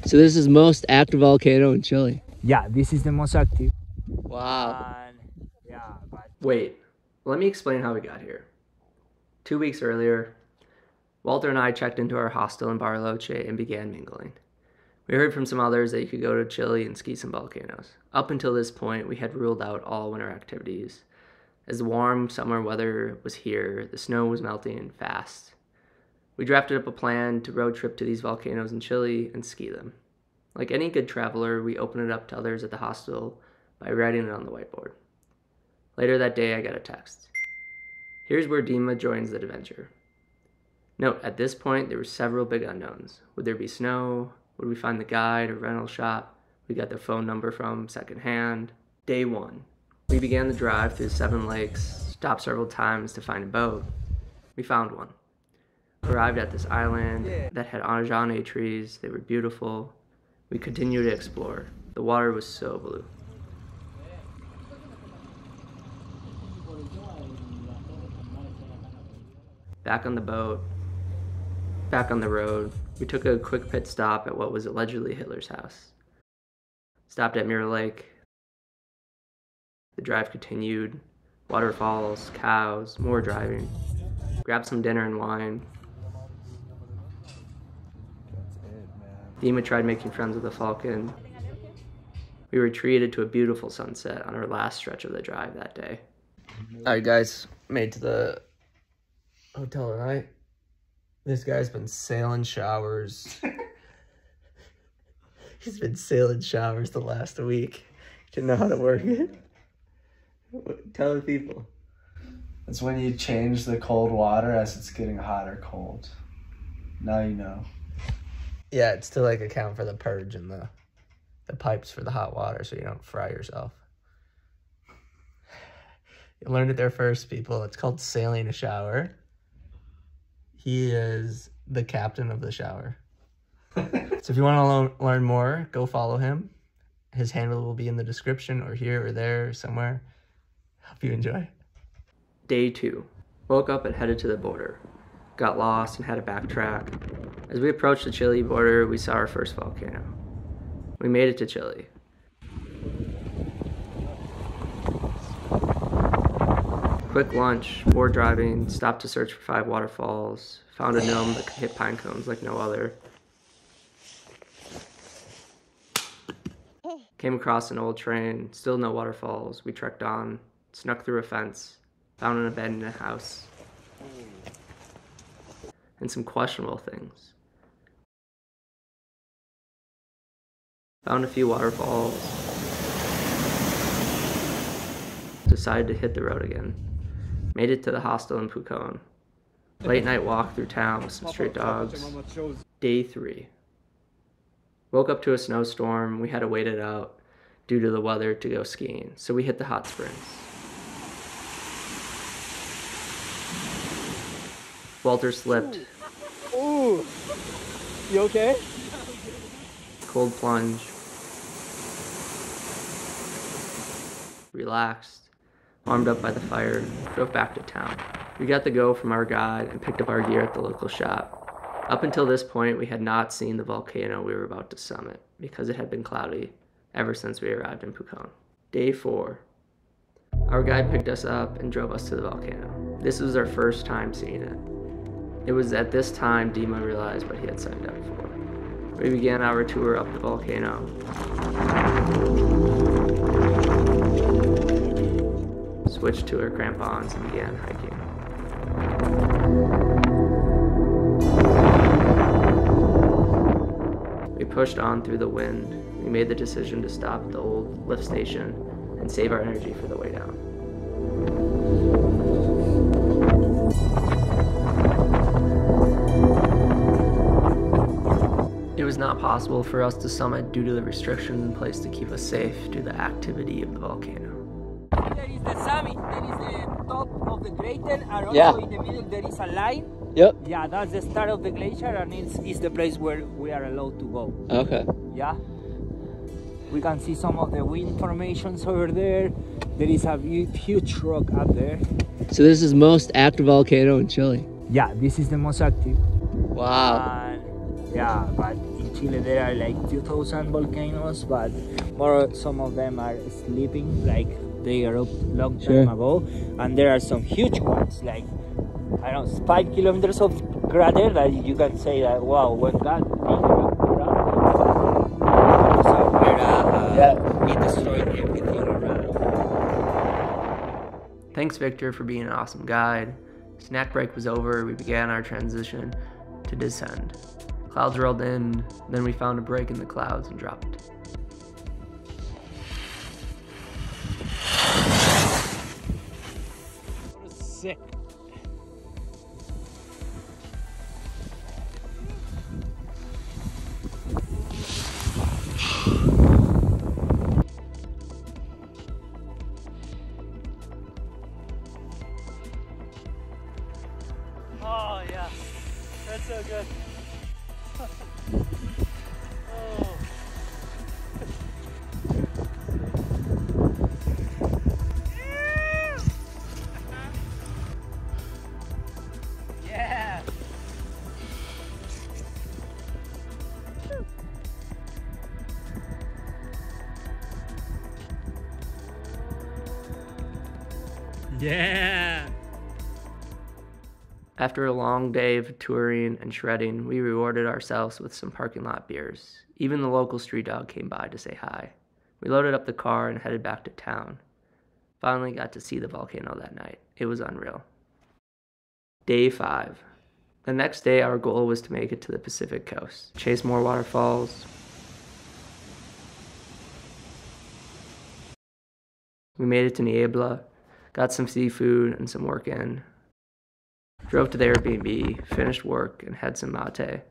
So this is most active volcano in Chile. Yeah, this is the most active. Wow. Yeah, but Wait, let me explain how we got here. 2 weeks earlier, Walter and I checked into our hostel in Bariloche and began mingling. We heard from some others that you could go to Chile and ski some volcanoes. Up until this point, we had ruled out all winter activities. As the warm summer weather was here, the snow was melting fast. We drafted up a plan to road trip to these volcanoes in Chile and ski them. Like any good traveler, we opened it up to others at the hostel by writing it on the whiteboard. Later that day, I got a text. Here's where Dima joins the adventure. Note, at this point, there were several big unknowns. Would there be snow? Would we find the guide or rental shop we got the phone number from secondhand? Day 1. We began the drive through 7 lakes, stopped several times to find a boat. We found one. Arrived at this island that had Anjane trees. They were beautiful. We continued to explore. The water was so blue. Back on the boat, back on the road, we took a quick pit stop at what was allegedly Hitler's house. Stopped at Mirror Lake. The drive continued. Waterfalls, cows, more driving. Grabbed some dinner and wine. Dima tried making friends with the falcon. We were treated to a beautiful sunset on our last stretch of the drive that day. Alright guys, made to the hotel tonight. This guy's been sailing showers. He's been sailing showers the last week. Didn't know how to work it. Tell the people. That's when you change the cold water as it's getting hot or cold. Now you know. Yeah, it's to like account for the purge and the pipes for the hot water so you don't fry yourself. You learned it there first, people. It's called sailing a shower. He is the captain of the shower. So if you want to learn more, go follow him. His handle will be in the description or here or there or somewhere. Hope you enjoy. Day 2. Woke up and headed to the border. Got lost and had to backtrack. As we approached the Chile border, we saw our first volcano. We made it to Chile. Quick lunch, more driving, stopped to search for 5 waterfalls, found a gnome that could hit pine cones like no other. Came across an old train, still no waterfalls. We trekked on, snuck through a fence, found an abandoned house, and some questionable things. Found a few waterfalls. Decided to hit the road again. Made it to the hostel in Pucón. Late night walk through town with some stray dogs. Day 3. Woke up to a snowstorm. We had to wait it out due to the weather to go skiing, so we hit the hot springs. Walter slipped. Ooh, you okay? Cold plunge. Relaxed. Warmed up by the fire. Drove back to town. We got the go from our guide and picked up our gear at the local shop. Up until this point, we had not seen the volcano we were about to summit because it had been cloudy ever since we arrived in Pucón. Day 4. Our guide picked us up and drove us to the volcano. This was our first time seeing it. It was at this time Dima realized what he had signed up for. We began our tour up the volcano. Switched to our crampons and began hiking. We pushed on through the wind. We made the decision to stop at the old lift station and save our energy for the way down. It was not possible for us to summit due to the restrictions in place to keep us safe due to the activity of the volcano. There is the summit, there is the top of the crater, and also in the middle there is a line. Yep. Yeah, that's the start of the glacier, and it's the place where we are allowed to go. Okay. Yeah. We can see some of the wind formations over there. There is a huge rock up there. So this is most active volcano in Chile. Yeah, this is the most active. Wow. Yeah, but in Chile there are like 2,000 volcanoes, but more some of them are sleeping, like they erupted long time ago, and there are some huge ones, like I don't know, 5 kilometers of crater that you can say that wow, when God it destroyed everything around. Thanks, Victor, for being an awesome guide. Snack break was over. We began our transition to descend. Clouds rolled in, then we found a break in the clouds and dropped. Sick. Oh yeah, that's so good. Oh. Yeah. Yeah. After a long day of touring and shredding, we rewarded ourselves with some parking lot beers. Even the local street dog came by to say hi. We loaded up the car and headed back to town. Finally got to see the volcano that night. It was unreal. Day 5. The next day, our goal was to make it to the Pacific coast, chase more waterfalls. We made it to Niebla, got some seafood and some work in. Drove to the Airbnb, finished work, and had some mate.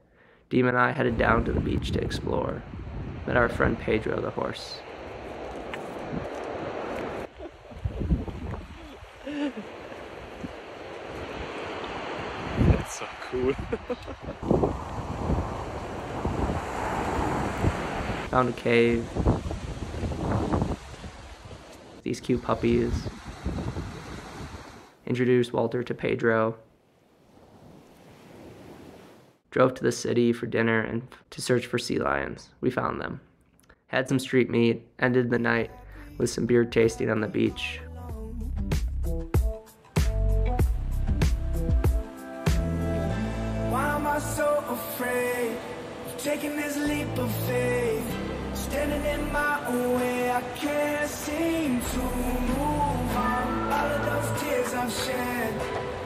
Dima and I headed down to the beach to explore. Met our friend Pedro the horse. That's so cool. Found a cave. These cute puppies. Introduced Walter to Pedro. Drove to the city for dinner and to search for sea lions. We found them. Had some street meat, ended the night with some beer tasting on the beach. Why am I so afraid of taking this leap of faith? Standing in my own way, I can't seem to move on. All of those tears I've shed,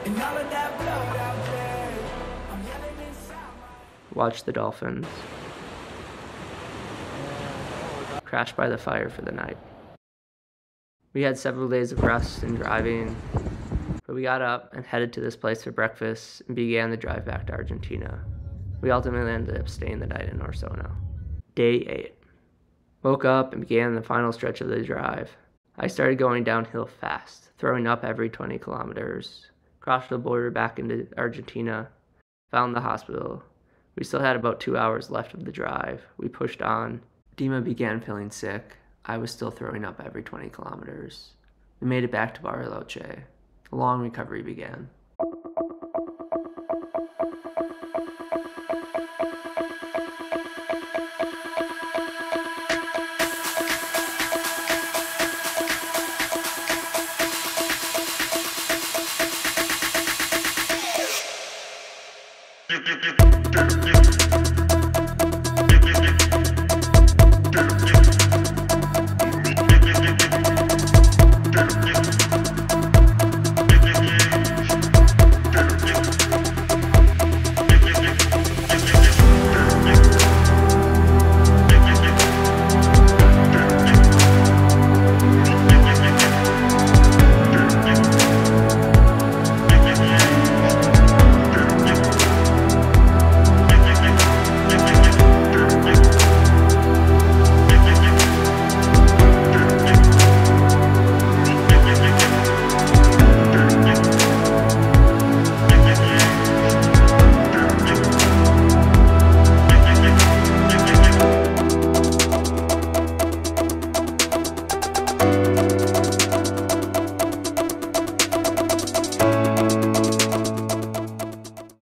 and all of that blood I've bled, I'm yelling inside my... Watched the dolphins. Crashed by the fire for the night. We had several days of rest and driving, but we got up and headed to this place for breakfast and began the drive back to Argentina. We ultimately ended up staying the night in Osorno. Day 8. Woke up and began the final stretch of the drive. I started going downhill fast, throwing up every 20 kilometers. Crossed the border back into Argentina, found the hospital. We still had about 2 hours left of the drive. We pushed on. Dima began feeling sick. I was still throwing up every 20 kilometers. We made it back to Bariloche. A long recovery began.